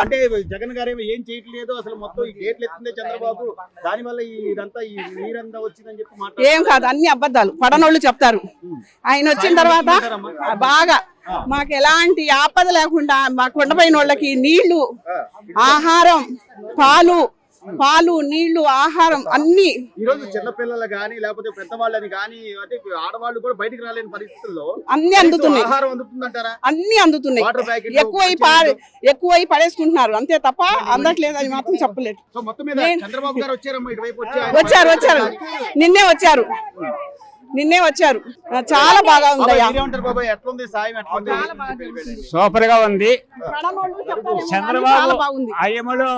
అంతా. అంటే జగన్ గారు ఏం చేయట్లేదు అసలు, మొత్తం ఈ గేట్లు ఎత్తుందే చంద్రబాబు, దాని వల్ల ఇదంతా ఈ నీరంతా వచ్చిందని చెప్పి ఏం కాదు, అన్ని అబద్ధాలు పడనోళ్ళు చెప్తారు. ఆయన వచ్చిన తర్వాత బాగా మాకు ఎలాంటి ఆపద లేకుండా మా కొండపైన వాళ్ళకి నీళ్లు, ఆహారం, పాలు, నీళ్లు, ఆహారం అన్ని. ఈ రోజు చిన్నపిల్లలు గానీ లేకపోతే పెద్దవాళ్ళని గానీ అంటే ఆడవాళ్ళు కూడా బయటికి రాలేని పరిస్థితుల్లో అన్ని అందుతున్నాయి. ఆహారం అందుతుందంటారా? అన్ని అందుతున్నాయి. ఎక్కువై పడేసుకుంటున్నారు అంతే తప్ప అందట్లేదు అని మాత్రం చెప్పలేదు. సో మొత్తం మీద చంద్రబాబు గారు వచ్చారమ్మా ఇటువైపు వచ్చారు. నిన్నే వచ్చారు. చాలా బాగా ఉంది. సూపర్ గా ఉంది. చంద్రబాబు అయ్యమలో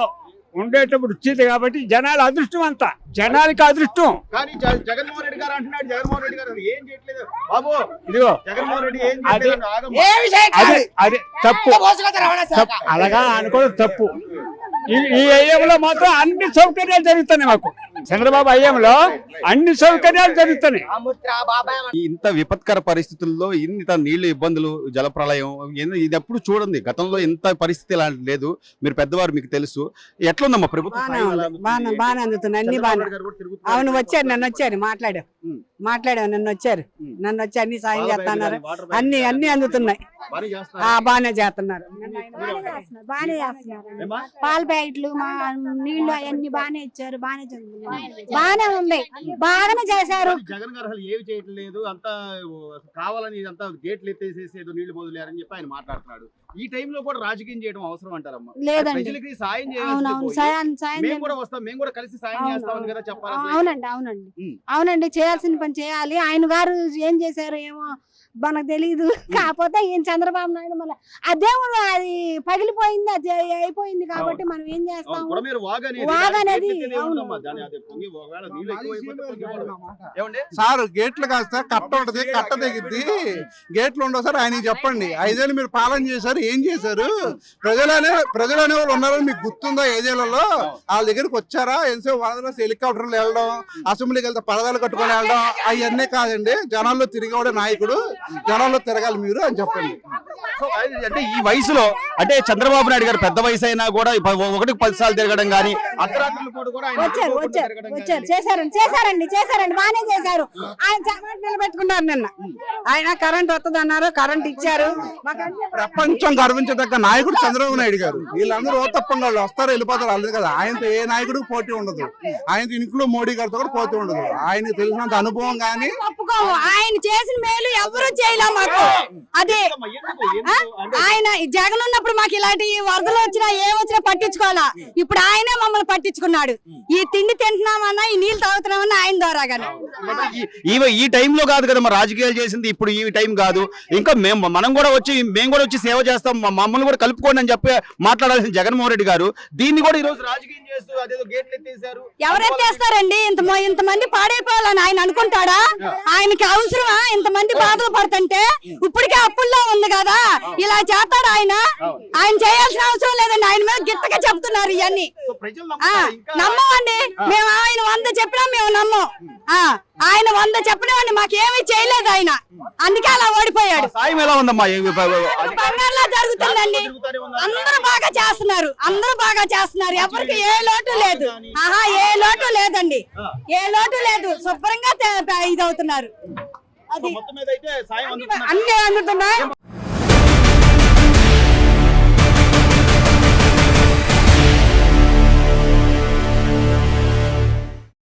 ఉండేటప్పుడు వచ్చింది కాబట్టి జనాల అదృష్టం అంతా, జనాలకి అదృష్టం. కానీ జగన్మోహన్ రెడ్డి గారు అంటున్నాడు, జగన్మోహన్ రెడ్డి గారు ఏం చేయట్లేదు బాబు. ఇదిగో జగన్మోహన్ రెడ్డి ఏం అది తప్పు, అలాగా అనుకోవడం తప్పు. ఈ అయ్యంలో మాత్రం అన్ని సౌకర్యాలు జరుగుతున్నాయి. మాకు చంద్రబాబు అయ్యంలో అన్ని సౌకర్యాలు జరుగుతున్నాయి. ఇంత విపత్కర పరిస్థితుల్లో ఇంత నీళ్లు ఇబ్బందులు, జల ప్రళయం ఇది ఎప్పుడు చూడండి. గతంలో ఇంత పరిస్థితి ఇలాంటి లేదు. మీరు పెద్దవారు, మీకు తెలుసు. ఎట్లుందమ్మా ప్రభుత్వం? బాగా అందుతున్నాయి, అన్ని బాగా. అవును, వచ్చారు, నన్ను వచ్చారు, మాట్లాడావు, నన్ను వచ్చి అన్ని సాయం చేస్తున్నారు. అన్ని అందుతున్నాయి. బాగానే చేస్తున్నారు. పాల ప్యాకెట్లు, నీళ్లు అవన్నీ బాగానే ఇచ్చారు. బాగానే ఉంది, బాగానే చేశారు. జగన్ గారు అసలు ఏమి చేయట్లేదు, అంతా కావాలని అంతా గేట్లు ఎత్తేసేసి ఏదో నీళ్లు బదులారని చెప్పి ఆయన మాట్లాడుతున్నాడు. ఈ టైంలో కూడా రాజకీయం చేయడం అవసరం అంటారమ్మా? లేదండి, ప్రజలకి సాయం మేము కూడా వస్తాం, మేము కూడా కలిసి సాయం చేస్తామని కదా చెప్పాలి. అవునండి, చేయాల్సిన పని చేయాలి. ఆయన గారు ఏం చేశారు ఏమో మనకు తెలియదు. కాకపోతే ఈయన చంద్రబాబు నాయుడు మళ్ళీ అదేముడు అది పగిలిపోయింది, అది అయిపోయింది కాబట్టి మనం ఏం చేస్తాం. వాగనేది సార్ గేట్లు కాస్త కట్ట ఉంటది, కట్ట దిగిద్ది, గేట్లు ఉండవు సార్. ఆయన చెప్పండి, 5 ఏళ్ళు మీరు పాలన చేశారు, ఏం చేశారు? ప్రజలనే వాళ్ళు ఉన్నారని మీకు గుర్తుందా? 5 ఏళ్లలో వాళ్ళ దగ్గరికి వచ్చారా? ఎంతసేపు వాళ్ళ హెలికాప్టర్లు వెళ్ళడం, అసెంబ్లీకి వెళ్తే పరదాలు కట్టుకొని వెళ్ళడం అవన్నీ కాదండి. జనాల్లో తిరిగేవాడే నాయకుడు, జనాల్లో తిరగాలి మీరు అని చెప్పండి. అంటే ఈ వయసులో అంటే చంద్రబాబు నాయుడు గారు పెద్ద వయసు అయినా కూడా 1-10 సార్లు తిరగడం కానీ చేశారండి, బాగానే చేశారు. ఆయన నిలబెట్టుకున్నారు. నిన్న ఆయన కరెంట్ వస్తుంది అన్నారు, కరెంట్ ఇచ్చారు. ప్రపంచం గర్వించదగ్గ నాయకుడు చంద్రబాబు నాయుడు గారు. వీళ్ళందరూ ఓతప్పంగా వస్తారు, వెళ్ళిపోతారు. అల్లదు కదా, ఆయనతో ఏ నాయకుడు పోటీ ఉండదు. ఆయనతో ఇంట్లో మోడీ గారితో కూడా పోటీ ఉండదు. ఆయనకు తెలిసినంత అనుభవం కానీ ఆయన చేసిన మేలు ఎవరు చేయలే మాకు. అదే ఆయన జగన్ ఉన్నప్పుడు మాకు ఇలాంటి వరదలు వచ్చినా ఏమొచ్చినా పట్టించుకోవాలా. ఇప్పుడు ఆయనే మమ్మల్ని పట్టించుకున్నాడు. ఈ తిండి తింటున్నామన్నా, ఈ నీళ్లు తాగుతున్నామన్నా ఆయన ద్వారాగానే. ఈ టైంలో కాదు కదా మరి రాజకీయాలు చేసింది, ఇప్పుడు ఈ టైం కాదు. ఇంకా మేము కూడా వచ్చి సేవ చేస్తాం, మమ్మల్ని కూడా కలుపుకోండి అని చెప్పి మాట్లాడాల్సిన జగన్మోహన్ రెడ్డి గారు దీన్ని కూడా ఈ రోజు రాజకీయం చేస్తూ అదేదో గేట్లు ఎత్తేసారు. ఎవరెత్తేస్తారండి? ఇంతమంది పాడైపోవాలని ఆయన అనుకుంటాడా? ఆయనకి అవసరమా ఇంతమంది బాధలు పడుతుంటే? ఇప్పటికే అప్పుల్లో ఉంది కదా, ఇలా చేస్తాడు ఆయన? ఆయన చేయాల్సిన అవసరం లేదండి. ఆయన మీద గిట్టగా చెప్తున్నారు ఇవన్నీ. నమ్మమండి మేము. ఆయన 100 చెప్పినా మేము నమ్మం. ఆయన 100 చెప్పినవాడిని మాకేమీ చేయలేదు ఆయన, అందుకే అలా ఓడిపోయాడు. సాయం ఎలా ఉందమ్మా? బంగారులా జరుగుతుందండి. అందరూ బాగా చేస్తున్నారు. ఎవరికి ఏ లోటు లేదు. ఏ లోటు లేదండి, ఏ లోటు లేదు. శుభ్రంగా ఇదవుతున్నారు. అది అన్ని అందుతున్నాయి.